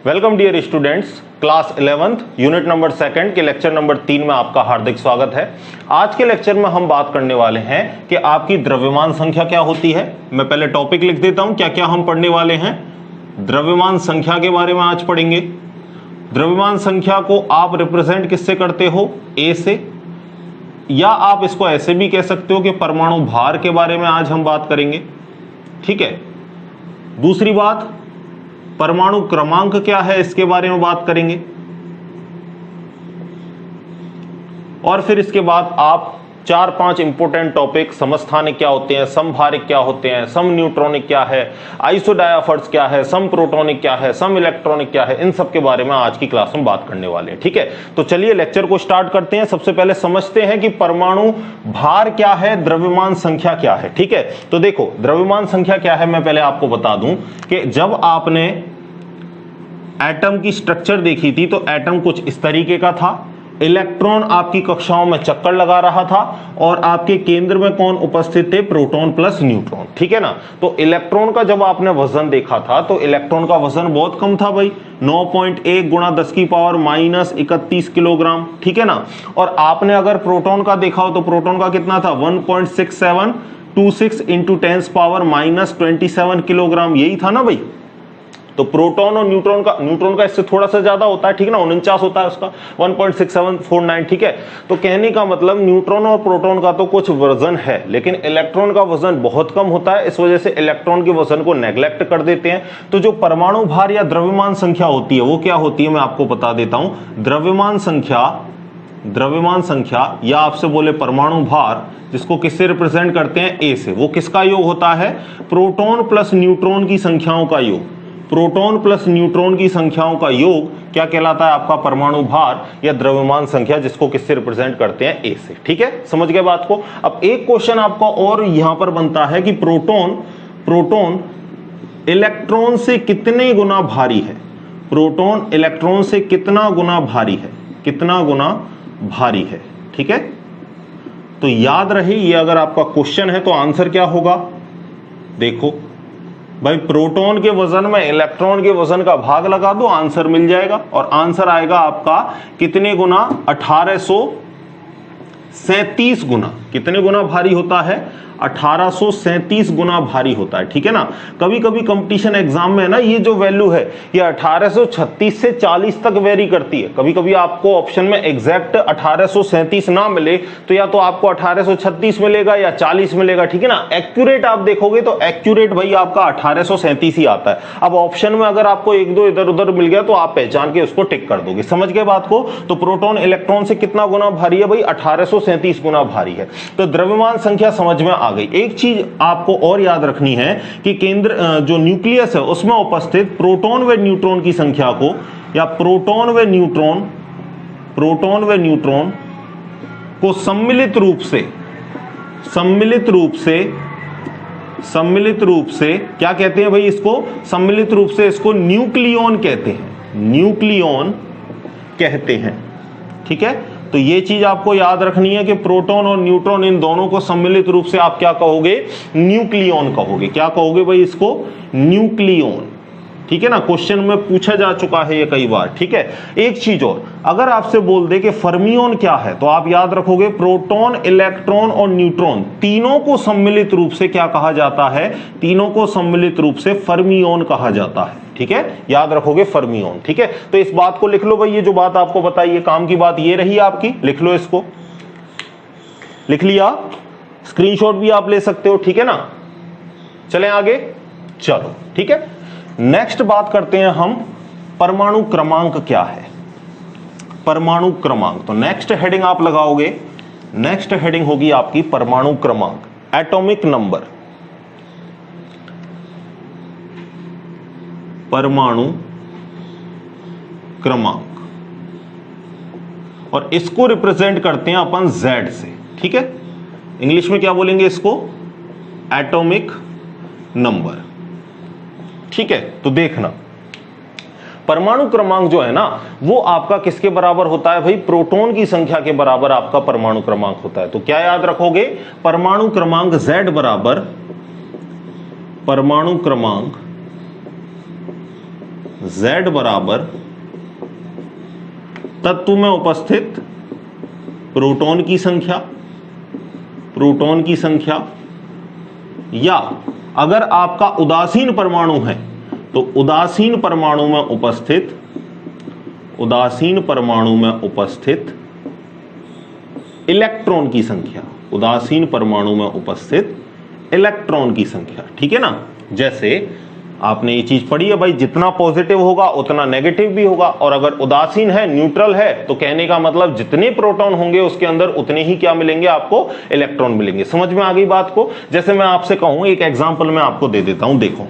Welcome dear students, class 11th unit number 2 के lecture number 3 में आपका हार्दिक स्वागत है। आज के लेक्चर में हम बात करने वाले हैं कि आपकी द्रव्यमान संख्या क्या होती है। मैं पहले टॉपिक लिख देता हूं, क्या क्या हम पढ़ने वाले हैं। द्रव्यमान संख्या के बारे में आज पढ़ेंगे। द्रव्यमान संख्या को आप रिप्रेजेंट किससे करते हो? ए से, या आप इसको ऐसे भी कह सकते हो कि परमाणु भार के बारे में आज हम बात करेंगे। ठीक है। दूसरी बात, परमाणु क्रमांक क्या है, इसके बारे में बात करेंगे। और फिर इसके बाद आप 4-5 इंपोर्टेंट टॉपिक, समस्थानिक क्या होते हैं, समभारिक क्या होते हैं, सम न्यूट्रॉनिक क्या है, आइसोडायाफर्स क्या है, सम प्रोटॉनिक क्या है, सम इलेक्ट्रॉनिक क्या है, इन सब के बारे में आज की क्लास में बात करने वाले हैं। ठीक है, तो चलिए लेक्चर को स्टार्ट करते हैं। सबसे पहले समझते हैं कि परमाणु भार क्या है, द्रव्यमान संख्या क्या है। ठीक है, तो देखो द्रव्यमान संख्या क्या है, मैं पहले आपको बता दूं कि जब आपने एटम की स्ट्रक्चर देखी थी तो एटम कुछ इस तरीके का था। इलेक्ट्रॉन आपकी कक्षाओं में चक्कर लगा रहा था और आपके केंद्र में कौन उपस्थित थे? Proton plus neutron. ठीक है ना। तो इलेक्ट्रॉन का जब आपने वजन देखा था तो इलेक्ट्रॉन का वजन बहुत कम था भाई, 9.1 गुणा 10 की पावर -31 किलोग्राम। ठीक है ना। और आपने अगर प्रोटॉन का देखा हो तो प्रोटॉन का कितना था? 1.6726 इंटू 10 पावर -27 किलोग्राम, यही था ना भाई। तो प्रोटॉन और न्यूट्रॉन का इससे थोड़ा सा ज्यादा होता है। ठीक है ना, 49 होता है उसका, 1.6749। ठीक है, तो कहने का मतलब न्यूट्रॉन और प्रोटॉन का तो कुछ वजन है, लेकिन इलेक्ट्रॉन का वजन बहुत कम होता है। इस वजह से इलेक्ट्रॉन के वजन को नेग्लेक्ट कर देते हैं। तो जो परमाणु भार या द्रव्यमान संख्या होती है वो क्या होती है, मैं आपको बता देता हूं। द्रव्यमान संख्या या आपसे बोले परमाणु भार, जिसको किससे रिप्रेजेंट करते हैं? ए से। वो किसका योग होता है? प्रोटॉन प्लस न्यूट्रॉन की संख्याओं का योग। प्रोटॉन प्लस न्यूट्रॉन की संख्याओं का योग क्या कहलाता है? आपका परमाणु भार या द्रव्यमान संख्या, जिसको किससे रिप्रेजेंट करते हैं? ए से। ठीक है, समझ गए बात को। अब एक क्वेश्चन आपका और यहां पर बनता है कि प्रोटॉन इलेक्ट्रॉन से कितने गुना भारी है? प्रोटॉन इलेक्ट्रॉन से कितना गुना भारी है? कितना गुना भारी है? ठीक है, तो याद रहे ये अगर आपका क्वेश्चन है तो आंसर क्या होगा? देखो भाई, प्रोटॉन के वजन में इलेक्ट्रॉन के वजन का भाग लगा दो, आंसर मिल जाएगा। और आंसर आएगा आपका कितने गुना? 1837 गुना। कितने गुना भारी होता है? 1837 गुना भारी होता है। ठीक है ना। कभी कभी कंपटीशन एग्जाम में ना ये जो वैल्यू है ये 1836 से 40 तक वेरी करती है। कभी कभी आपको ऑप्शन में एग्जैक्ट 1837 ना मिले तो या तो आपको 1836 मिलेगा या 40 मिलेगा। ठीक है ना। एक्यूरेट आप देखोगे तो एक्यूरेट भाई आपका 1837 ही आता है। अब ऑप्शन में अगर आपको एक दो इधर उधर मिल गया तो आप पहचान के उसको टिक कर दोगे। समझ गए बात को। तो प्रोटॉन इलेक्ट्रॉन से कितना गुना भारी है भाई? 1837 गुना भारी है। तो द्रव्यमान संख्या समझ में आ गई। एक चीज आपको और याद रखनी है कि केंद्र जो न्यूक्लियस है उसमें उपस्थित प्रोटॉन व न्यूट्रॉन की संख्या को, या प्रोटॉन व न्यूट्रॉन को सम्मिलित रूप से क्या कहते हैं भाई? इसको सम्मिलित रूप से इसको न्यूक्लियॉन कहते हैं। न्यूक्लियॉन कहते हैं। ठीक है, तो ये चीज आपको याद रखनी है कि प्रोटॉन और न्यूट्रॉन इन दोनों को सम्मिलित रूप से आप क्या कहोगे? न्यूक्लियॉन कहोगे। क्या कहोगे भाई इसको? न्यूक्लियॉन। ठीक है ना, क्वेश्चन में पूछा जा चुका है ये कई बार। ठीक है, एक चीज और, अगर आपसे बोल दे कि फर्मियन क्या है तो आप याद रखोगे प्रोटॉन, इलेक्ट्रॉन और न्यूट्रॉन तीनों को सम्मिलित रूप से क्या कहा जाता है? तीनों को सम्मिलित रूप से फर्मियन कहा जाता है। ठीक है, याद रखोगे फर्मियन। ठीक है, तो इस बात को लिख लो भाई। ये जो बात आपको बताई है काम की बात ये रही आपकी, लिख लो इसको। लिख लिया, स्क्रीनशॉट भी आप ले सकते हो। ठीक है ना, चलें आगे। चलो ठीक है, नेक्स्ट बात करते हैं हम, परमाणु क्रमांक क्या है? परमाणु क्रमांक, तो नेक्स्ट हेडिंग आप लगाओगे, नेक्स्ट हेडिंग होगी आपकी परमाणु क्रमांक, एटॉमिक नंबर। परमाणु क्रमांक, और इसको रिप्रेजेंट करते हैं अपन Z से। ठीक है, इंग्लिश में क्या बोलेंगे इसको? Atomic number. ठीक है, तो देखना परमाणु क्रमांक जो है ना वो आपका किसके बराबर होता है भाई? प्रोटॉन की संख्या के बराबर आपका परमाणु क्रमांक होता है। तो क्या याद रखोगे? परमाणु क्रमांक Z बराबर परमाणु क्रमांक Z बराबर तत्व में उपस्थित प्रोटॉन की संख्या, प्रोटॉन की संख्या, या अगर आपका उदासीन परमाणु है तो उदासीन परमाणु में उपस्थित, उदासीन परमाणु में उपस्थित इलेक्ट्रॉन की संख्या, उदासीन परमाणु में उपस्थित इलेक्ट्रॉन की संख्या। ठीक है ना, जैसे आपने ये चीज पढ़ी है भाई, जितना पॉजिटिव होगा उतना नेगेटिव भी होगा, और अगर उदासीन है, न्यूट्रल है, तो कहने का मतलब जितने प्रोटॉन होंगे उसके अंदर उतने ही क्या मिलेंगे आपको, इलेक्ट्रॉन मिलेंगे। समझ में आ गई बात को। जैसे मैं आपसे कहूं, एक एग्जांपल मैं आपको दे देता हूं, देखो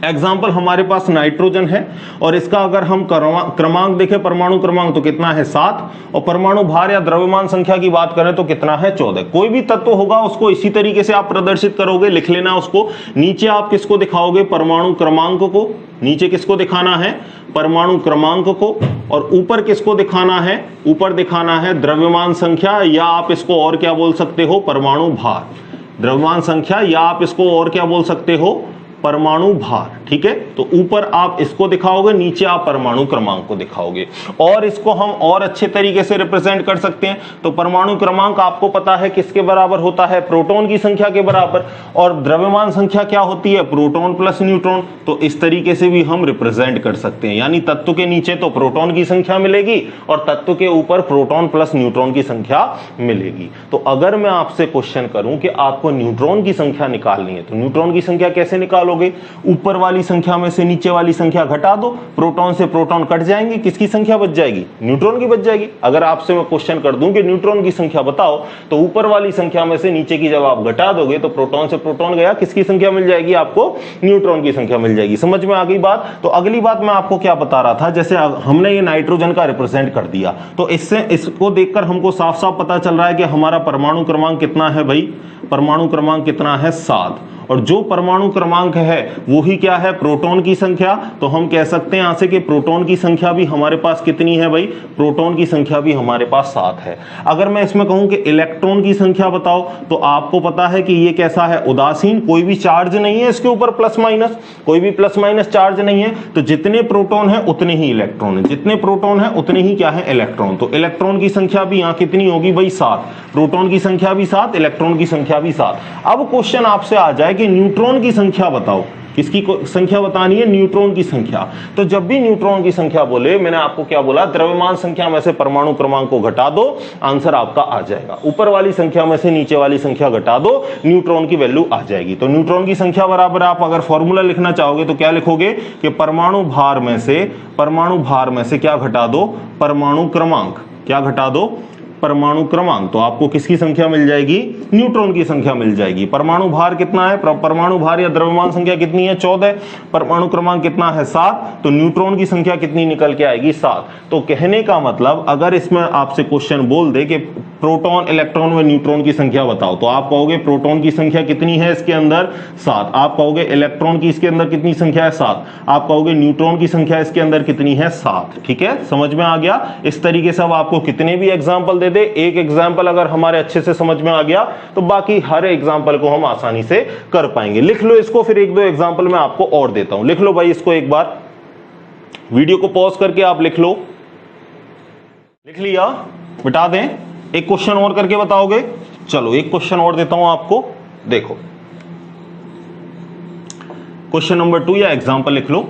एग्जाम्पल हमारे पास नाइट्रोजन है और इसका अगर हम क्रमांक देखें, परमाणु क्रमांक तो कितना है 7, और परमाणु भार या द्रव्यमान संख्या की बात करें तो कितना है 14। कोई भी तत्व होगा उसको इसी तरीके से आप प्रदर्शित करोगे, लिख लेना उसको। नीचे आप किसको दिखाओगे, परमाणु क्रमांक को, नीचे किसको दिखाना है, परमाणु क्रमांक को, और ऊपर किसको दिखाना है, ऊपर दिखाना है द्रव्यमान संख्या, या आप इसको और क्या बोल सकते हो, परमाणु भार। द्रव्यमान संख्या, या आप इसको और क्या बोल सकते हो, परमाणु भार। ठीक है, तो ऊपर आप इसको दिखाओगे, नीचे आप परमाणु क्रमांक को दिखाओगे। और इसको हम और अच्छे तरीके से रिप्रेजेंट कर सकते हैं। तो परमाणु क्रमांक आपको पता है किसके बराबर होता है, प्रोटॉन की संख्या के बराबर, और द्रव्यमान संख्या क्या होती है, प्रोटॉन प्लस न्यूट्रॉन। तो इस तरीके से भी हम रिप्रेजेंट कर सकते हैं, यानी तत्व के नीचे तो प्रोटॉन की संख्या मिलेगी और तत्व के ऊपर प्रोटॉन प्लस न्यूट्रॉन की संख्या मिलेगी। तो अगर मैं आपसे क्वेश्चन करूं कि आपको न्यूट्रॉन की संख्या निकालनी है, तो न्यूट्रॉन की संख्या कैसे निकालोगे, ऊपर वाली संख्या में से नीचे वाली संख्या घटा दो, प्रोटॉन से प्रोटॉन कट जाएंगे, किसकी संख्या बच जाएगी, न्यूट्रॉन की बच जाएगी। अगर आपसे मैं क्वेश्चन कर दूं कि न्यूट्रॉन की संख्या बताओ, तो ऊपर वाली संख्या में से नीचे की जब आप घटा दोगे तो प्रोटॉन से प्रोटॉन गया, किसकी संख्या मिल जाएगी आपको, न्यूट्रॉन की संख्या मिल जाएगी। समझ में आ गई बात। तो अगली बात मैं आपको क्या बता रहा था, जैसे हमने ये नाइट्रोजन का रिप्रेजेंट कर दिया, तो इससे इसको देखकर हमको साफ साफ पता चल रहा है कि हमारा परमाणु क्रमांक कितना है भाई, परमाणु क्रमांक कितना है 7, और जो परमाणु क्रमांक है वो ही क्या है, प्रोटॉन की संख्या। तो हम कह सकते हैं यहां से कि प्रोटॉन की संख्या भी हमारे पास कितनी है भाई, प्रोटॉन की संख्या भी हमारे पास 7 है। अगर मैं इसमें कहूं कि इलेक्ट्रॉन की संख्या बताओ, तो आपको पता है कि ये कैसा है, उदासीन, कोई भी चार्ज नहीं है इसके ऊपर, प्लस माइनस, कोई भी प्लस माइनस चार्ज नहीं है। तो जितने प्रोटॉन है उतने ही इलेक्ट्रॉन है, जितने प्रोटॉन है उतने ही क्या है, इलेक्ट्रॉन। तो इलेक्ट्रॉन की संख्या भी यहां कितनी होगी भाई, 7। प्रोटॉन की संख्या भी 7, इलेक्ट्रॉन की संख्या भी 7। अब क्वेश्चन आपसे आ जाए कि न्यूट्रॉन की संख्या बताओ, किसकी संख्या बतानी है, न्यूट्रॉन की संख्या। तो जब भी न्यूट्रॉन की संख्या बोले, मैंने आपको क्या बोला, द्रव्यमान संख्या में से परमाणु क्रमांक को घटा दो, आंसर आपका आ जाएगा। ऊपर वाली संख्या में से नीचे वाली संख्या घटा दो, न्यूट्रॉन की वैल्यू आ जाएगी। तो न्यूट्रॉन की संख्या बराबर, आप अगर फॉर्मूला लिखना चाहोगे तो क्या लिखोगे कि परमाणु भार में से क्या घटा दो, परमाणु क्रमांक, क्या घटा दो, परमाणु क्रमांक। तो आपको किसकी संख्या मिल जाएगी, न्यूट्रॉन की संख्या मिल जाएगी। परमाणु भार कितना है, परमाणु भार या द्रव्यमान संख्या कितनी है 14, परमाणु क्रमांक कितना है 7, तो न्यूट्रॉन की संख्या कितनी निकल के आएगी 7। तो कहने का मतलब, अगर इसमें आपसे क्वेश्चन बोल दे कि प्रोटॉन, इलेक्ट्रॉन व न्यूट्रॉन की संख्या बताओ, तो आप कहोगे प्रोटॉन की संख्या कितनी है इसके अंदर 7, आप कहोगे इलेक्ट्रॉन की इसके अंदर कितनी संख्या है 7, आप कहोगे न्यूट्रॉन की संख्या इसके अंदर कितनी है 7। ठीक है, समझ में आ गया। इस तरीके से अब आपको कितने भी एग्जाम्पल दे दे, एक एग्जाम्पल अगर हमारे अच्छे से समझ में आ गया तो बाकी हर एग्जाम्पल को हम आसानी से कर पाएंगे। लिख लो इसको, फिर एक दो एग्जाम्पल मैं आपको और देता हूं। लिख लो भाई इसको, एक बार वीडियो को पॉज करके आप लिख लो। लिख लिया, मिटा दें, एक क्वेश्चन और करके बताओगे। चलो एक क्वेश्चन और देता हूं आपको, देखो क्वेश्चन नंबर 2 या एग्जाम्पल लिख लो।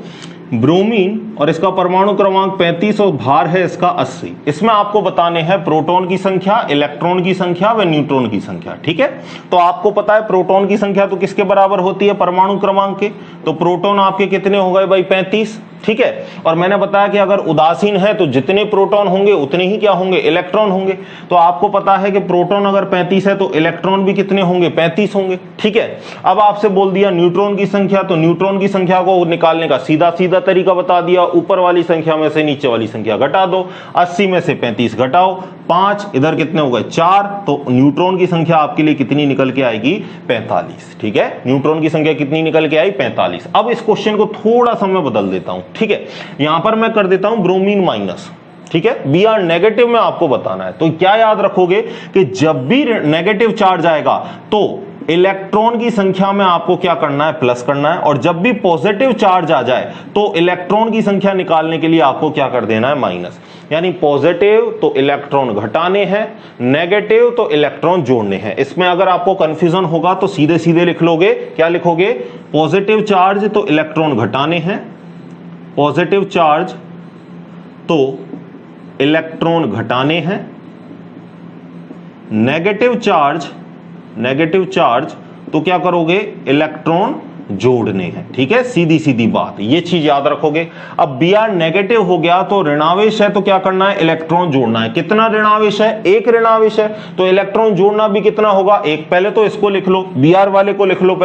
ब्रोमीन और इसका परमाणु क्रमांक 35 और भार है इसका 80। इसमें आपको बताने हैं प्रोटॉन की संख्या, इलेक्ट्रॉन की संख्या व न्यूट्रॉन की संख्या। ठीक है, तो आपको पता है प्रोटॉन की संख्या तो किसके बराबर होती है, परमाणु क्रमांक के। तो प्रोटॉन आपके कितने हो गए भाई 35। ठीक है, और मैंने बताया कि अगर उदासीन है तो जितने प्रोटॉन होंगे उतने ही क्या होंगे, इलेक्ट्रॉन होंगे। तो आपको पता है कि प्रोटॉन अगर 35 है तो इलेक्ट्रॉन भी कितने होंगे, 35 होंगे। ठीक है, अब आपसे बोल दिया न्यूट्रॉन की संख्या, तो न्यूट्रॉन की संख्या को निकालने का सीधा सीधा तरीका बता दिया, ऊपर वाली संख्या में से नीचे वाली संख्या घटा दो। 80 में से 35 घटाओ, 5, इधर कितने हो गए 4, तो न्यूट्रॉन की संख्या आपके लिए कितनी निकल के आएगी, 45। ठीक है, न्यूट्रॉन की संख्या कितनी निकल के आई, 45। अब इस क्वेश्चन को थोड़ा सा मैं बदल देता हूं। ठीक है, यहां पर मैं कर देता हूं ब्रोमीन माइनस। ठीक है, बी आर नेगेटिव में आपको बताना है। तो क्या याद रखोगे कि जब भी नेगेटिव चार्ज आएगा तो इलेक्ट्रॉन की संख्या में आपको क्या करना है, प्लस करना है, और जब भी पॉजिटिव चार्ज आ जाए तो इलेक्ट्रॉन की संख्या निकालने के लिए आपको क्या कर देना है, माइनस। यानी पॉजिटिव तो इलेक्ट्रॉन घटाने हैं, नेगेटिव तो इलेक्ट्रॉन जोड़ने हैं। इसमें अगर आपको कंफ्यूजन होगा तो सीधे सीधे लिख लोगे, क्या लिखोगे, पॉजिटिव चार्ज तो इलेक्ट्रॉन घटाने हैं, पॉजिटिव चार्ज तो इलेक्ट्रॉन घटाने हैं, नेगेटिव चार्ज तो क्या करोगे, इलेक्ट्रॉन जोड़ने हैं। ठीक है, सीधी सीधी बात, ये चीज याद रखोगे। अब Br नेगेटिव हो गया तो ऋणावेश है तो क्या करना है, इलेक्ट्रॉन जोड़ना है। कितना ऋणावेश है, एक ऋणावेश है, तो इलेक्ट्रॉन जोड़ना भी कितना होगा, एक। पहले तो इसको लिख लो, Br वाले को लिख लो,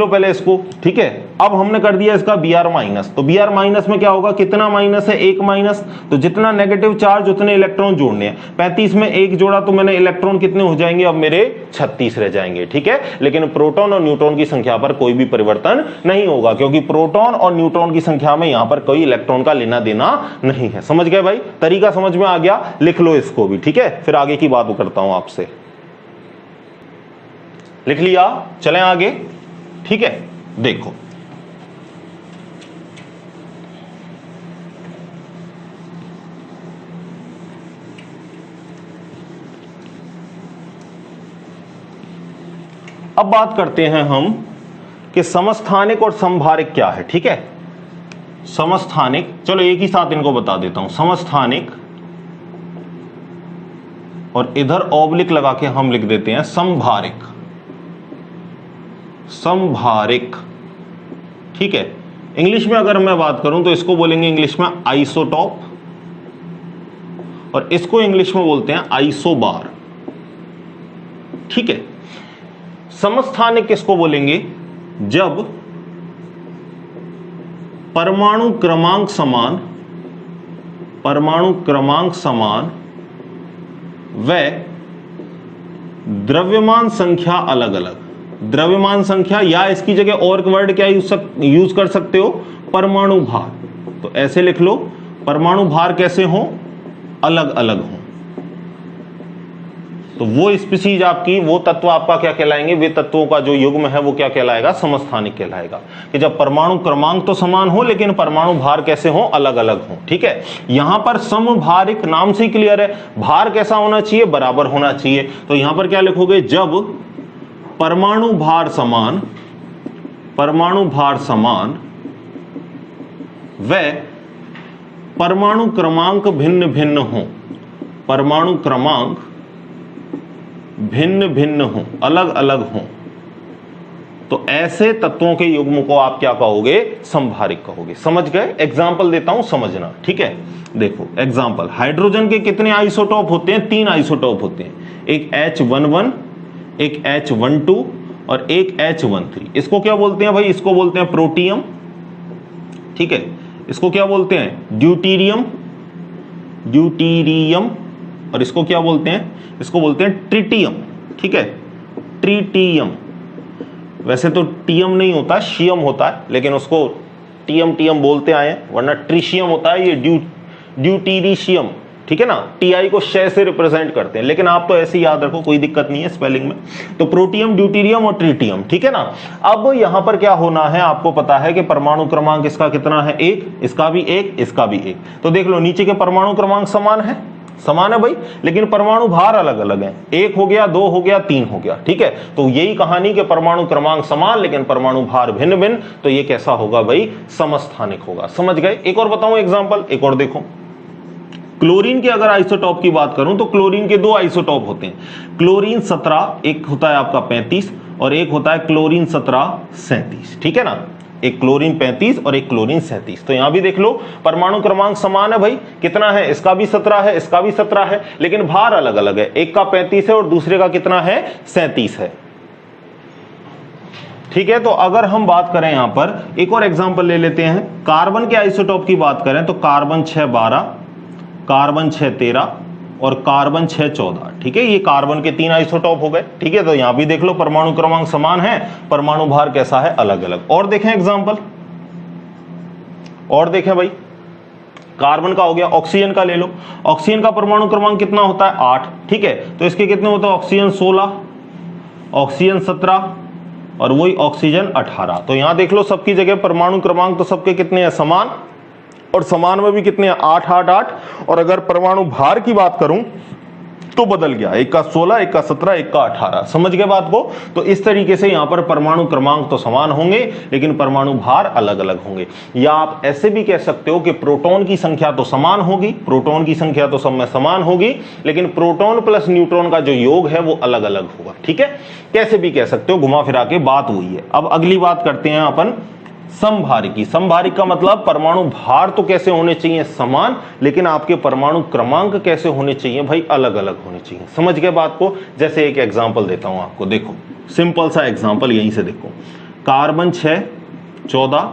पहले इसको। ठीक है, अब हमने कर दिया इसका Br माइनस, तो Br माइनस में क्या होगा, कितना माइनस है, एक माइनस, तो जितना नेगेटिव चार्ज उतने इलेक्ट्रॉन जोड़ने हैं। 35 में एक जोड़ा तो मैंने इलेक्ट्रॉन कितने हो जाएंगे, अब मेरे 36 रह जाएंगे। ठीक है, लेकिन प्रोटॉन और न्यूट्रॉन की संख्या पर कोई भी परिवर्तन नहीं होगा, क्योंकि प्रोटॉन और न्यूट्रॉन की संख्या में यहां पर कोई इलेक्ट्रॉन का लेना देना नहीं है। समझ गए भाई, तरीका समझ में आ गया, लिख लो इसको भी। ठीक है, फिर आगे की बात करता हूं आपसे, लिख लिया, चलें आगे। ठीक है, देखो अब बात करते हैं हम कि समस्थानिक और समभारिक क्या है। ठीक है, समस्थानिक, चलो एक ही साथ इनको बता देता हूं, समस्थानिक, और इधर ऑब्लिक लगा के हम लिख देते हैं समभारिक। ठीक है, इंग्लिश में अगर मैं बात करूं तो इसको बोलेंगे इंग्लिश में आइसोटॉप, और इसको इंग्लिश में बोलते हैं आइसोबार। ठीक है, समस्थानिक किसको बोलेंगे, जब परमाणु क्रमांक समान व द्रव्यमान संख्या अलग अलग। द्रव्यमान संख्या, या इसकी जगह और वर्ड क्या यूज कर सकते हो, परमाणु भार। तो ऐसे लिख लो, परमाणु भार कैसे हो, अलग अलग हो। तो वो स्पीशीज आपकी, वो तत्व आपका क्या कहलाएंगे, वे तत्वों का जो युग्म है वो क्या कहलाएगा, समस्थानिक कहलाएगा। कि जब परमाणु क्रमांक तो समान हो लेकिन परमाणु भार कैसे हो, अलग अलग हो। ठीक है, यहां पर समभारिक नाम से क्लियर है, भार कैसा होना चाहिए, बराबर होना चाहिए। तो यहां पर क्या लिखोगे, जब परमाणु भार समान व परमाणु क्रमांक भिन्न भिन्न हो, परमाणु क्रमांक भिन्न भिन्न हो, अलग अलग हो, तो ऐसे तत्वों के युग्म को आप क्या कहोगे, समभारिक कहोगे। समझ गए, एग्जाम्पल देता हूं, समझना। ठीक है, देखो एग्जाम्पल, हाइड्रोजन के कितने आइसोटॉप होते हैं, 3 आइसोटॉप होते हैं, एक H11, एक H12 और एक H13। इसको क्या बोलते हैं भाई, इसको बोलते हैं प्रोटियम। ठीक है, इसको क्या बोलते हैं, ड्यूटीरियम, और इसको क्या बोलते हैं, इसको बोलते हैं ट्रिटियम। ठीक है, ट्रिटियम, वैसे तो टीयम नहीं होता, शियम होता है, लेकिन उसको टीयम बोलते आए हैं, वरना ट्रिशियम होता है, ये ड्यूटीरिशियम। ठीक है ना, टीआई को शय से रिप्रेजेंट करते हैं, लेकिन आप तो ऐसे याद रखो, कोई दिक्कत नहीं है स्पेलिंग में। तो प्रोटियम, ड्यूटीरियम और ट्रिटियम। ठीक है ना, अब यहां पर क्या होना है, आपको पता है कि परमाणु क्रमांक इसका कितना है, 1, इसका भी 1, इसका भी 1। तो देख लो, नीचे के परमाणु क्रमांक समान है भाई, लेकिन परमाणु भार अलग अलग है, 1 हो गया, 2 हो गया, 3 हो गया। ठीक है, तो यही कहानी कि परमाणु क्रमांक समान लेकिन परमाणु भार भिन्न भिन्न, तो ये कैसा होगा भाई, समस्थानिक होगा। समझ गए, एक और बताऊं एग्जांपल, एक और देखो, क्लोरीन के अगर आइसोटॉप की बात करूं तो क्लोरीन के 2 आइसोटॉप होते हैं, क्लोरीन 17, एक होता है आपका 35 और एक होता है क्लोरीन 17 37। ठीक है ना, एक क्लोरीन 35 और एक क्लोरीन 37। तो यहां भी देख लो, परमाणु क्रमांक समान है भाई, कितना है, इसका भी 17 है, इसका भी 17 है, लेकिन भार अलग अलग है, एक का 35 है और दूसरे का कितना है, 37 है। ठीक है, तो अगर हम बात करें यहां पर एक और एग्जांपल ले लेते हैं, कार्बन के आइसोटॉप की बात करें तो कार्बन 612, कार्बन 613 और कार्बन 614। ठीक है, ये कार्बन के 3 आइसोटॉप हो गए। ठीक है, तो यहां भी देख लो, परमाणु क्रमांक समान है, परमाणु भार कैसा है, अलग अलग। और देखें एग्जांपल, और देखें भाई, कार्बन का हो गया, ऑक्सीजन का ले लो, ऑक्सीजन का परमाणु क्रमांक कितना होता है, 8। ठीक है, तो इसके कितने होते हैं, ऑक्सीजन 16, ऑक्सीजन 17 और वही ऑक्सीजन 18। तो यहां देख लो सबकी जगह परमाणु क्रमांक तो सबके कितने हैं, समान, और समान में भी कितने हैं, 8 8 8। और अगर परमाणु भार की बात करूं तो बदल गया, एक का 16, एक का 17, एक का 18। समझ गए बात को? तो इस तरीके से यहां पर परमाणु क्रमांक तो समान होंगे लेकिन परमाणु भार अलग अलग होंगे। या आप ऐसे भी कह सकते हो कि प्रोटॉन की संख्या तो समान होगी, प्रोटॉन की संख्या तो सब में समान होगी, लेकिन प्रोटॉन प्लस न्यूट्रॉन का जो योग है वो अलग अलग होगा। ठीक है, कैसे भी कह सकते हो, घुमा फिरा के बात हुई है। अब अगली बात करते हैं अपन समभारिकी। समभारिक का मतलब परमाणु भार तो कैसे होने चाहिए, समान, लेकिन आपके परमाणु क्रमांक कैसे होने चाहिए भाई, अलग अलग होने चाहिए। समझ गए बात को? जैसे एक एग्जांपल देता हूं आपको, देखो सिंपल सा एग्जांपल यहीं से देखो, कार्बन 6 14,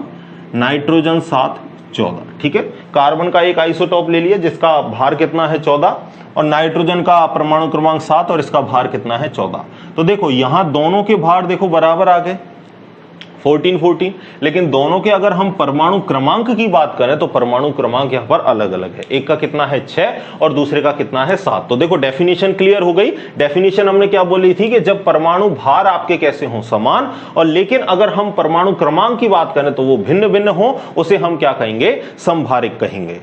नाइट्रोजन 7 14। ठीक है, कार्बन का एक आइसोटॉप ले लिया जिसका भार कितना है 14, और नाइट्रोजन का परमाणु क्रमांक 7 और इसका भार कितना है 14। तो देखो यहां दोनों के भार देखो बराबर आ गए, 14 14, लेकिन दोनों के अगर हम परमाणु क्रमांक की बात करें तो परमाणु क्रमांक यहां पर अलग अलग है। एक का कितना है 6 और दूसरे का कितना है 7। तो देखो डेफिनेशन क्लियर हो गई। डेफिनेशन हमने क्या बोली थी कि जब परमाणु भार आपके कैसे हो, समान, और लेकिन अगर हम परमाणु क्रमांक की बात करें तो वो भिन्न भिन्न हो, उसे हम क्या कहेंगे, समभारिक कहेंगे।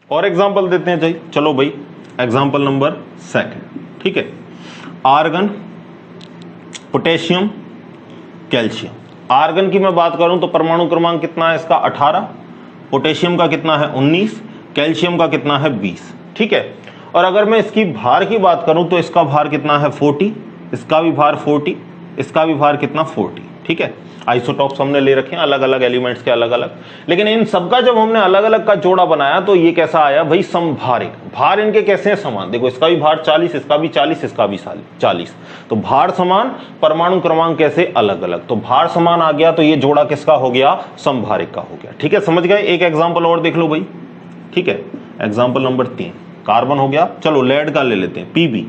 और एग्जाम्पल देते हैं जी, चलो भाई एग्जाम्पल नंबर 2। ठीक है, आर्गन, पोटेशियम, कैल्शियम। आर्गन की मैं बात करूं तो परमाणु क्रमांक कितना है इसका 18, पोटेशियम का कितना है 19, कैल्शियम का कितना है 20। ठीक है, और अगर मैं इसकी भार की बात करूं तो इसका भार कितना है 40, इसका भी भार 40, इसका भी भार कितना 40। ठीक है, आइसोटॉप्स हमने ले रखे हैं अलग अलग एलिमेंट्स के अलग अलग, लेकिन इन सबका जब हमने अलग अलग का जोड़ा बनाया तो ये कैसा आया भाई, समभारिक। भार इनके कैसे हैं, समान। देखो इसका भी भार 40, इसका भी 40, इसका भी 40। तो भार समान, परमाणु क्रमांक कैसे अलग अलग। तो भार समान आ गया तो ये जोड़ा किसका हो गया, समभारिक का हो गया। ठीक है, समझ गए? एक एग्जाम्पल और देख लो भाई। ठीक है, एग्जाम्पल नंबर 3, कार्बन हो गया। चलो लेड का ले लेते हैं, पीबी।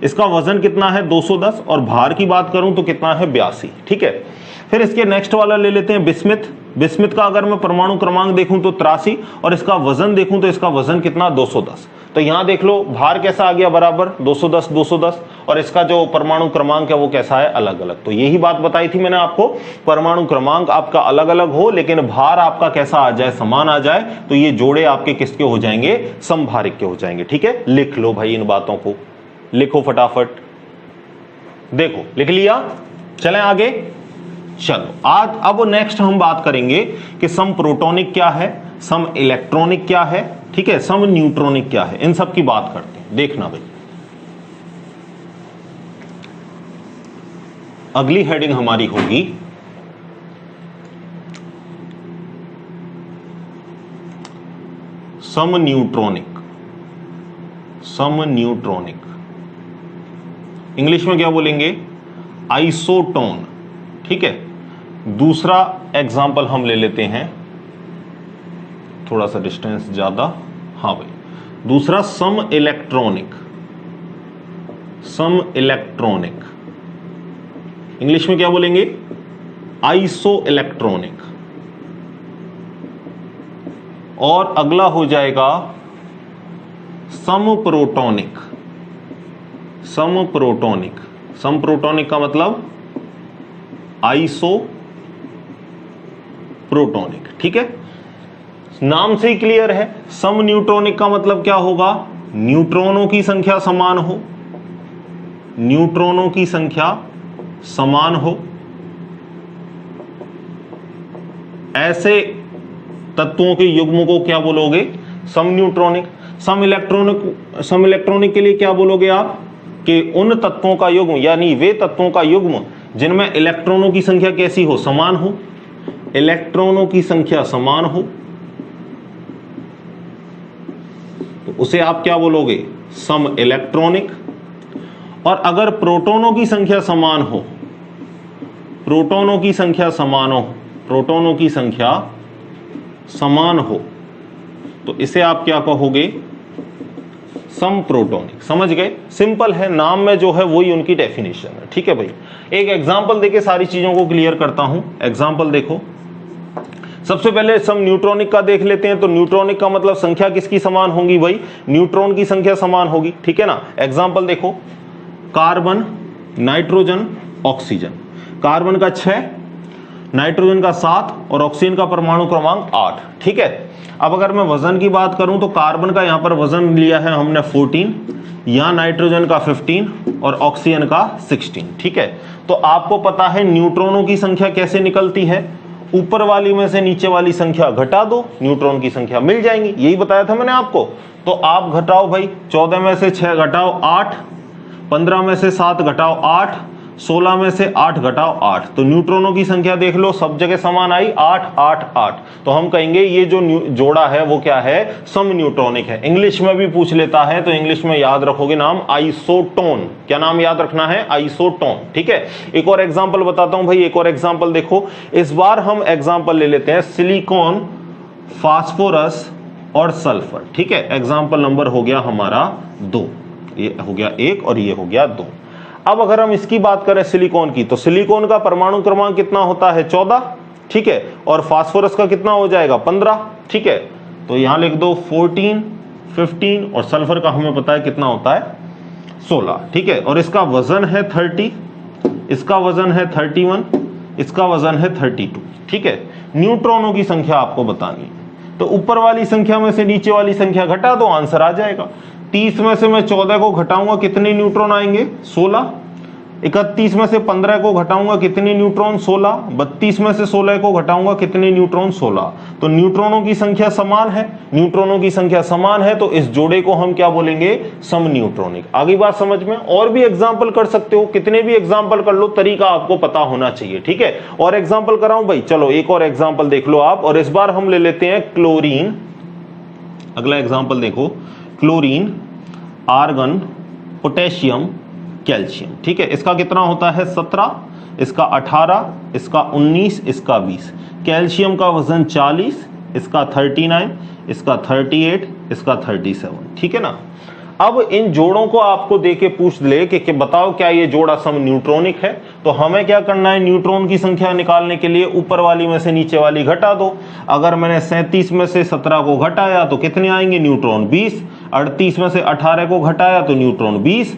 इसका वजन कितना है 210 और भार की बात करूं तो कितना है 82। ठीक है, फिर इसके नेक्स्ट वाला ले लेते हैं बिस्मिथ। बिस्मिथ का अगर मैं परमाणु क्रमांक देखूं तो 83 और इसका वजन देखूं तो इसका वजन कितना 210। तो यहां देख लो भार कैसा आ गया बराबर 210 210, और इसका जो परमाणु क्रमांक है वो कैसा है, अलग अलग। तो यही बात बताई थी मैंने आपको, परमाणु क्रमांक आपका अलग अलग हो लेकिन भार आपका कैसा आ जाए, समान आ जाए, तो ये जोड़े आपके किसके हो जाएंगे, समभारिक के हो जाएंगे। ठीक है, लिख लो भाई इन बातों को, लिखो फटाफट। देखो लिख लिया, चलें आगे। चलो आज अब नेक्स्ट हम बात करेंगे कि सम प्रोटॉनिक क्या है, सम इलेक्ट्रॉनिक क्या है, ठीक है, सम न्यूट्रॉनिक क्या है, इन सब की बात करते हैं। देखना भाई, अगली हेडिंग हमारी होगी सम न्यूट्रॉनिक। सम न्यूट्रॉनिक इंग्लिश में क्या बोलेंगे, आइसोटोन। ठीक है, दूसरा एग्जाम्पल हम ले लेते हैं, थोड़ा सा डिस्टेंस ज्यादा, हाँ भाई, दूसरा सम इलेक्ट्रॉनिक। सम इलेक्ट्रॉनिक इंग्लिश में क्या बोलेंगे, आइसो इलेक्ट्रॉनिक। और अगला हो जाएगा सम प्रोटॉनिक। सम प्रोटॉनिक, सम प्रोटॉनिक का मतलब आइसो प्रोटॉनिक। ठीक है, नाम से ही क्लियर है। सम न्यूट्रॉनिक का मतलब क्या होगा, न्यूट्रॉनों की संख्या समान हो, न्यूट्रॉनों की संख्या समान हो, ऐसे तत्वों के युग्म को क्या बोलोगे, सम न्यूट्रॉनिक। सम इलेक्ट्रॉनिक के लिए क्या बोलोगे आप, कि उन तत्वों का युग्म, यानी वे तत्वों का युग्म जिनमें इलेक्ट्रॉनों की संख्या कैसी हो, समान हो, इलेक्ट्रॉनों की संख्या समान हो, तो उसे आप क्या बोलोगे, सम इलेक्ट्रॉनिक। और अगर प्रोटॉनों की संख्या समान हो, प्रोटॉनों की संख्या समान हो, प्रोटॉनों की संख्या समान हो, तो इसे आप क्या कहोगे, सम प्रोटॉनिक। समझ गए, सिंपल है, नाम में जो है वही उनकी डेफिनेशन है। ठीक है भाई, एक एग्जांपल देके सारी चीजों को क्लियर करता हूं। एग्जांपल देखो, सबसे पहले सम न्यूट्रॉनिक का देख लेते हैं। तो न्यूट्रॉनिक का मतलब संख्या किसकी समान होगी भाई, न्यूट्रॉन की संख्या समान होगी। ठीक है ना, एग्जांपल देखो, कार्बन नाइट्रोजन, ऑक्सीजन, कार्बन का 6, नाइट्रोजन का 7 और ऑक्सीजन का परमाणु क्रमांक 8। ठीक है, अब अगर मैं वजन की बात करूं तो कार्बन का यहां पर वजन लिया है हमने 14, यहां नाइट्रोजन का 15 और ऑक्सीजन का 16। ठीक है, तो आपको पता है न्यूट्रॉनों की संख्या कैसे निकलती है, ऊपर वाली में से नीचे वाली संख्या घटा दो, न्यूट्रॉन की संख्या मिल जाएंगी, यही बताया था मैंने आपको। तो आप घटाओ भाई, 14 में से 6 घटाओ 8, 15 में से 7 घटाओ 8, 16 में से 8 घटाओ 8, तो न्यूट्रॉनों की संख्या देख लो, सब जगह समान आई, 8 8 8। तो हम कहेंगे ये जो जोड़ा है वो क्या है, सम न्यूट्रॉनिक है। इंग्लिश में भी पूछ लेता है तो इंग्लिश में याद रखोगे नाम आइसोटोन। क्या नाम याद रखना है, आइसोटोन। ठीक है, एक और एग्जाम्पल बताता हूं भाई, एक और एग्जाम्पल देखो। इस बार हम एग्जाम्पल ले लेते हैं सिलिकॉन, फास्फोरस और सल्फर। ठीक है, एग्जाम्पल नंबर हो गया हमारा 2, ये हो गया 1 और ये हो गया 2। अब अगर हम इसकी बात करें सिलिकॉन की, तो सिलिकॉन का परमाणु क्रमांक कितना होता है, 14। ठीक है, और फास्फोरस का कितना हो जाएगा, 15। ठीक है, तो यहां लिख दो 14, 15 और सल्फर का हमें पता है कितना होता है, 16। ठीक है, और इसका वजन है 30, इसका वजन है 31, इसका वजन है 32। ठीक है, न्यूट्रॉनों की संख्या आपको बतानी है, तो ऊपर वाली संख्या में से नीचे वाली संख्या घटा दो, आंसर आ जाएगा। 30 में से मैं 14 को घटाऊंगा, कितने न्यूट्रॉन आएंगे, 16। 31 में से 15 को घटाऊंगा, कितने न्यूट्रॉन, 16। 32 में से 16 को घटाऊंगा, कितने न्यूट्रॉन, 16। तो न्यूट्रॉनों की संख्या समान है, न्यूट्रॉनों की संख्या समान है, तो इस जोड़े को हम क्या बोलेंगे, सम न्यूट्रॉनिक। आगे बात समझ में। और भी एग्जाम्पल कर सकते हो, कितने भी एग्जाम्पल कर लो, तरीका आपको पता होना चाहिए। ठीक है, और एग्जाम्पल कराऊं भाई, चलो एक और एग्जाम्पल देख लो आप, और इस बार हम ले लेते हैं क्लोरीन। अगला एग्जाम्पल देखो, क्लोरीन, आर्गन, पोटेशियम, कैल्शियम। ठीक है, इसका कितना होता है, 17, इसका 18, इसका 19, इसका 20। कैल्शियम का वजन 40, इसका 39, इसका 38, इसका 37। ठीक है ना। अब इन जोड़ों को आपको देके पूछ ले कि बताओ क्या ये जोड़ा सम न्यूट्रॉनिक है, तो हमें क्या करना है, न्यूट्रॉन की संख्या निकालने के लिए ऊपर वाली में से नीचे वाली घटा दो। अगर मैंने 37 में से 17 को घटाया तो कितने आएंगे, न्यूट्रॉन 20। 38 में से 18 को घटाया तो न्यूट्रॉन 20।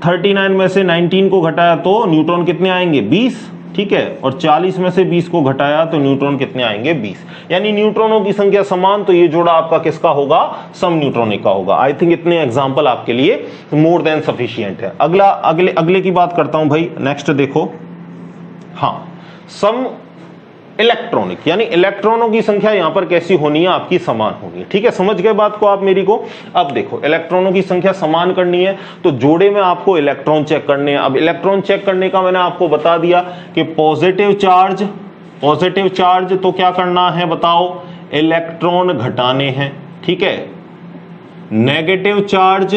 39 में से 19 को घटाया तो न्यूट्रॉन कितने आएंगे, 20। ठीक है, और 40 में से 20 को घटाया तो न्यूट्रॉन कितने आएंगे, 20। यानी न्यूट्रॉनों की संख्या समान, तो ये जोड़ा आपका किसका होगा, सम न्यूट्रॉनिक का होगा। आई थिंक इतने एग्जांपल आपके लिए मोर देन सफिशिएंट है। अगले की बात करता हूं भाई, नेक्स्ट देखो। हाँ, सम इलेक्ट्रॉनिक, यानी इलेक्ट्रॉनों की संख्या यहां पर कैसी होनी है, आपकी समान होनी है। ठीक है, समझ गए बात को आप मेरी को। अब देखो, इलेक्ट्रॉनों की संख्या समान करनी है तो जोड़े में आपको इलेक्ट्रॉन चेक करने हैं। अब इलेक्ट्रॉन चेक करने का मैंने आपको बता दिया कि पॉजिटिव चार्ज तो क्या करना है बताओ, इलेक्ट्रॉन घटाने हैं। ठीक है, नेगेटिव चार्ज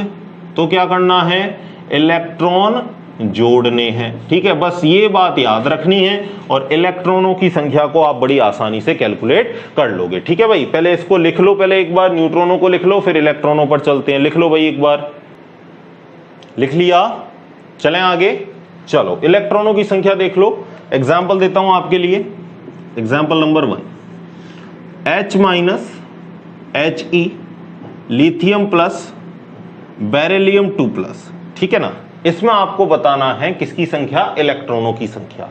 तो क्या करना है, इलेक्ट्रॉन जोड़ने हैं। ठीक है, बस ये बात याद रखनी है और इलेक्ट्रॉनों की संख्या को आप बड़ी आसानी से कैलकुलेट कर लोगे। ठीक है भाई, पहले इसको लिख लो, पहले एक बार न्यूट्रॉनों को लिख लो, फिर इलेक्ट्रॉनों पर चलते हैं। लिख लो भाई, एक बार लिख लिया, चलें आगे। चलो, इलेक्ट्रॉनों की संख्या देख लो। एग्जाम्पल देता हूं आपके लिए, example number 1, H- He, lithium plus, beryllium 2+। ठीक है ना, इसमें आपको बताना है किसकी संख्या, इलेक्ट्रॉनों की संख्या।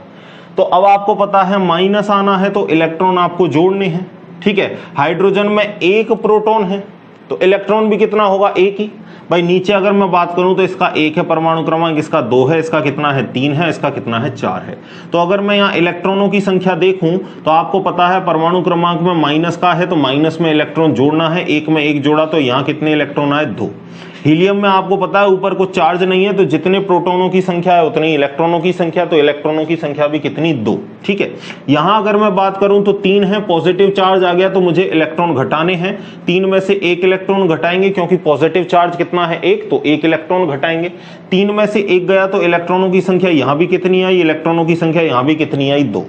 तो अब आपको पता है माइनस आना है तो इलेक्ट्रॉन आपको जोड़ने हैं। ठीक है, हाइड्रोजन में 1 प्रोटॉन है तो इलेक्ट्रॉन भी कितना होगा, 1 ही। भाई नीचे अगर मैं बात करूं तो इसका 1 है परमाणु क्रमांक, इसका 2 है, इसका कितना है, 3 है, इसका कितना है, 4 है। तो अगर मैं यहाँ इलेक्ट्रॉनों की संख्या देखूं तो आपको पता है परमाणु क्रमांक में माइनस का है तो माइनस में इलेक्ट्रॉन जोड़ना है। 1 में 1 जोड़ा तो यहाँ कितने इलेक्ट्रॉन आए, 2। हीलियम में आपको पता है ऊपर कुछ चार्ज नहीं है तो जितने प्रोटॉनों की संख्या है उतनी इलेक्ट्रॉनों की संख्या, तो इलेक्ट्रॉनों की संख्या भी कितनी, 2। ठीक है, यहां अगर मैं बात करूं तो 3 है, पॉजिटिव चार्ज आ गया तो मुझे इलेक्ट्रॉन घटाने हैं। 3 में से 1 इलेक्ट्रॉन घटाएंगे क्योंकि पॉजिटिव चार्ज कितना है, 1, तो 1 इलेक्ट्रॉन घटाएंगे। 3 में से 1 गया तो इलेक्ट्रॉनों की संख्या यहां भी कितनी आई, इलेक्ट्रॉनों की संख्या यहां भी कितनी आई, 2।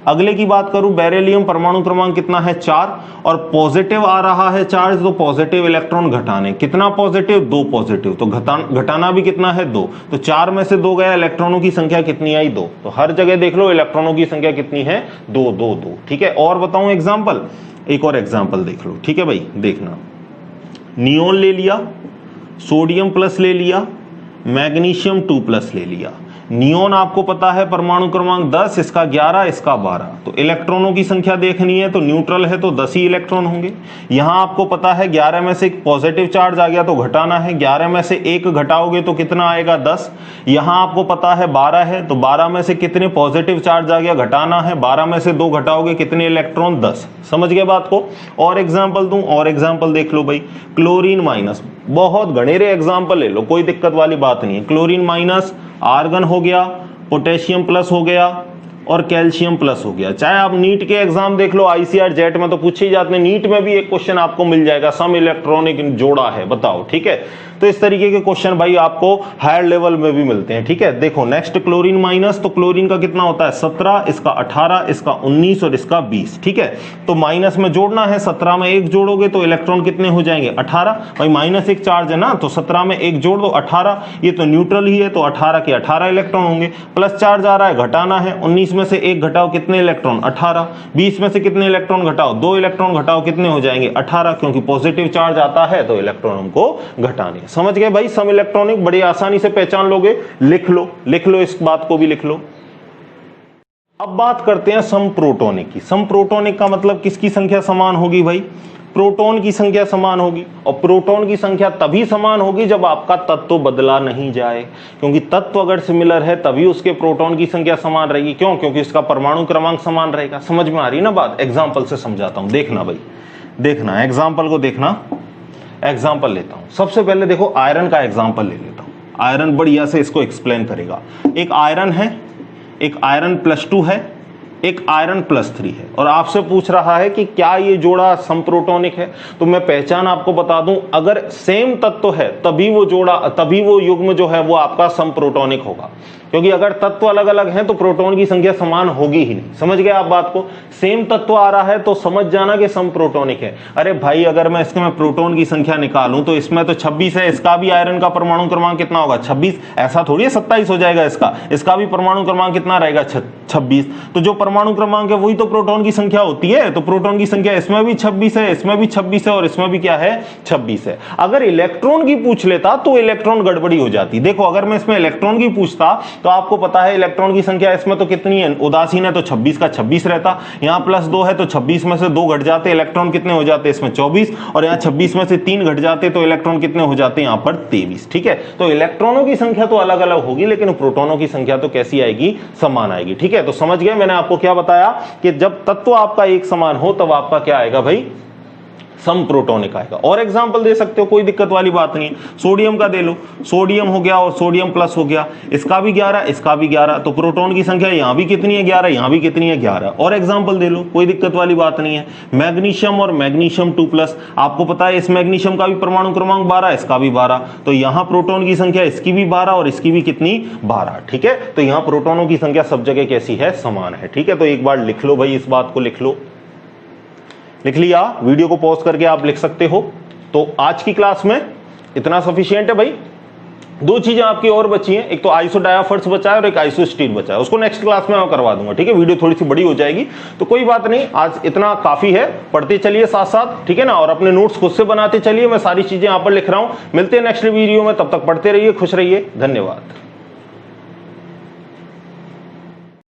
अगले की बात करूं, बेरिलियम परमाणु क्रमांक कितना है, 4, और पॉजिटिव आ रहा है चार्ज तो पॉजिटिव इलेक्ट्रॉन घटाने, कितना पॉजिटिव, 2 पॉजिटिव, तो घटाना भी कितना है, 2। तो 4 में से 2 गया, इलेक्ट्रॉनों की संख्या कितनी आई, 2। तो हर जगह देख लो इलेक्ट्रॉनों की संख्या कितनी है, 2 2 2। ठीक है, और बताऊं एग्जाम्पल, एक और एग्जाम्पल देख लो। ठीक है भाई, देखना, नियोन ले लिया, सोडियम प्लस ले लिया, मैग्नीशियम 2+ ले लिया। नियोन आपको पता है परमाणु क्रमांक 10, इसका 11, इसका 12। तो इलेक्ट्रॉनों की संख्या देखनी है तो न्यूट्रल है तो 10 ही इलेक्ट्रॉन होंगे। यहां आपको पता है 11 में से एक पॉजिटिव चार्ज आ गया तो घटाना है, 11 में से एक घटाओगे तो कितना आएगा 10। यहां आपको पता है 12 है तो 12 में से कितने पॉजिटिव चार्ज आ गया, घटाना है, 12 में से 2 घटाओगे कितने इलेक्ट्रॉन, 10। समझ गए बात को। और एग्जाम्पल दूं, और एग्जाम्पल देख लो भाई, क्लोरीन माइनस, बहुत गणेरे एग्जाम्पल ले लो, कोई दिक्कत वाली बात नहीं है। क्लोरीन माइनस, आर्गन हो गया, पोटेशियम प्लस हो गया और कैल्शियम प्लस हो गया। चाहे आप नीट के एग्जाम देख लो, आईसीआर जेट में तो पूछे ही जाते हैं, नीट में भी एक क्वेश्चन आपको मिल जाएगा, सम इलेक्ट्रॉनिक जोड़ा है बताओ, ठीक है। तो इस तरीके के क्वेश्चन भाई आपको हायर लेवल में भी मिलते हैं, ठीक है। देखो नेक्स्ट क्लोरीन माइनस, तो क्लोरीन का कितना होता है 17, इसका 18, इसका 19 और इसका 20, ठीक है। तो माइनस में जोड़ना है, 17 में 1 जोड़ोगे तो इलेक्ट्रॉन कितने हो जाएंगे 18। भाई माइनस एक चार्ज है ना, तो 17 में 1 जोड़ दो 18, ये तो न्यूट्रल ही है तो 18 के 18 इलेक्ट्रॉन होंगे। प्लस चार्ज आ रहा है, घटाना है, 19 में से 1 घटाओ कितने इलेक्ट्रॉन 18, 20 में से कितने इलेक्ट्रॉन घटाओ 2 इलेक्ट्रॉन घटाओ कितने हो जाएंगे 18, क्योंकि पॉजिटिव चार्ज आता है तो इलेक्ट्रॉन हमको घटाने। समझ गए भाई, सम इलेक्ट्रॉनिक बड़ी आसानी से पहचान लोगे, लिख लो इस बात को भी लिख लो। अब बात करते हैं सम प्रोटॉनिक की। सम प्रोटॉनिक का मतलब किसकी संख्या समान होगी भाई, प्रोटॉन की संख्या समान होगी। और प्रोटॉन की संख्या तभी समान होगी जब आपका तत्व बदला नहीं जाए, क्योंकि तत्व अगर सिमिलर है तभी उसके प्रोटॉन की संख्या समान रहेगी। क्यों, क्योंकि इसका परमाणु क्रमांक समान रहेगा। समझ में आ रही ना बात, एग्जाम्पल से समझाता हूं, देखना भाई, देखना एग्जाम्पल को, देखना एग्जाम्पल लेता हूं। सबसे पहले देखो आयरन का एग्जाम्पल ले लेता हूं, आयरन बढ़िया से इसको एक्सप्लेन करेगा। एक आयरन है, एक आयरन +2 है, एक आयरन +3 है, और आपसे पूछ रहा है कि क्या ये जोड़ा समप्रोटॉनिक है। तो मैं पहचान आपको बता दूं, अगर सेम तत्व है तभी वो जोड़ा, तभी वो युग्म जो है वो आपका समप्रोटॉनिक होगा, क्योंकि अगर तत्व अलग अलग हैं तो प्रोटॉन की संख्या समान होगी ही नहीं। समझ गए आप बात को, सेम तत्व आ रहा है तो समझ जाना कि समप्रोटॉनिक है। अरे भाई अगर मैं इसके में प्रोटॉन की संख्या निकालूं तो इसमें तो 26 है, इसका भी आयरन का परमाणु क्रमांक कितना होगा 26, ऐसा थोड़ी है 27 हो जाएगा इसका भी परमाणु क्रमांक कितना रहेगा 26। तो जो परमाणु क्रमांक है वही तो प्रोटॉन की संख्या होती है, तो प्रोटॉन की संख्या इसमें भी 26 है, इसमें भी 26 है और इसमें भी क्या है 26 है। अगर इलेक्ट्रॉन की पूछ लेता तो इलेक्ट्रॉन गड़बड़ी हो जाती। देखो अगर मैं इसमें इलेक्ट्रॉन की पूछता तो आपको पता है इलेक्ट्रॉन की संख्या इसमें तो कितनी है, उदासीन है तो 26 का 26 रहता, यहां +2 है तो 26 में से 2 घट जाते, इलेक्ट्रॉन कितने हो जाते इसमें 24, और यहां 26 में से 3 घट जाते तो इलेक्ट्रॉन कितने हो जाते यहां पर 23, ठीक है। तो इलेक्ट्रॉनों की संख्या तो अलग अलग होगी लेकिन प्रोटॉनों की संख्या तो कैसी आएगी, समान आएगी, ठीक है। तो समझ गए, मैंने आपको क्या बताया कि जब तत्व आपका एक समान हो तब आपका क्या आएगा भाई, सम प्रोटॉनिक आएगा। और एग्जांपल दे सकते हो, कोई दिक्कत वाली बात नहीं है। सोडियम का दे लो, सोडियम हो गया और सोडियम प्लस हो गया, इसका भी 11, इसका भी 11, तो प्रोटॉन की संख्या यहां भी कितनी है 11, यहां भी कितनी है 11। और एग्जांपल दे लो, कोई दिक्कत वाली बात नहीं है। मैग्नीशियम और मैग्नीशियम 2+, आपको पता है इस मैग्नीशियम का भी परमाणु क्रमांक 12, इसका भी 12, तो यहां प्रोटॉन की संख्या इसकी भी 12 और इसकी भी कितनी 12, ठीक है। तो यहां प्रोटॉनों की संख्या सब जगह कैसी है, समान है, ठीक है। तो एक बार लिख लो भाई, इस बात को लिख लो, लिख लिया, वीडियो को पॉज करके आप लिख सकते हो। तो आज की क्लास में इतना सफिशिएंट है भाई। 2 चीजें आपकी और बची हैं, एक तो आइसोडायाफर्स बचा है और एक आइसोस्टीन बचा है, उसको नेक्स्ट क्लास में मैं करवा दूंगा, ठीक है। वीडियो थोड़ी सी बड़ी हो जाएगी तो कोई बात नहीं, आज इतना काफी है। पढ़ते चलिए साथ साथ, ठीक है ना, और अपने नोट्स खुद से बनाते चलिए। मैं सारी चीजें यहां पर लिख रहा हूं। मिलते हैं नेक्स्ट वीडियो में, तब तक पढ़ते रहिए, खुश रहिए, धन्यवाद।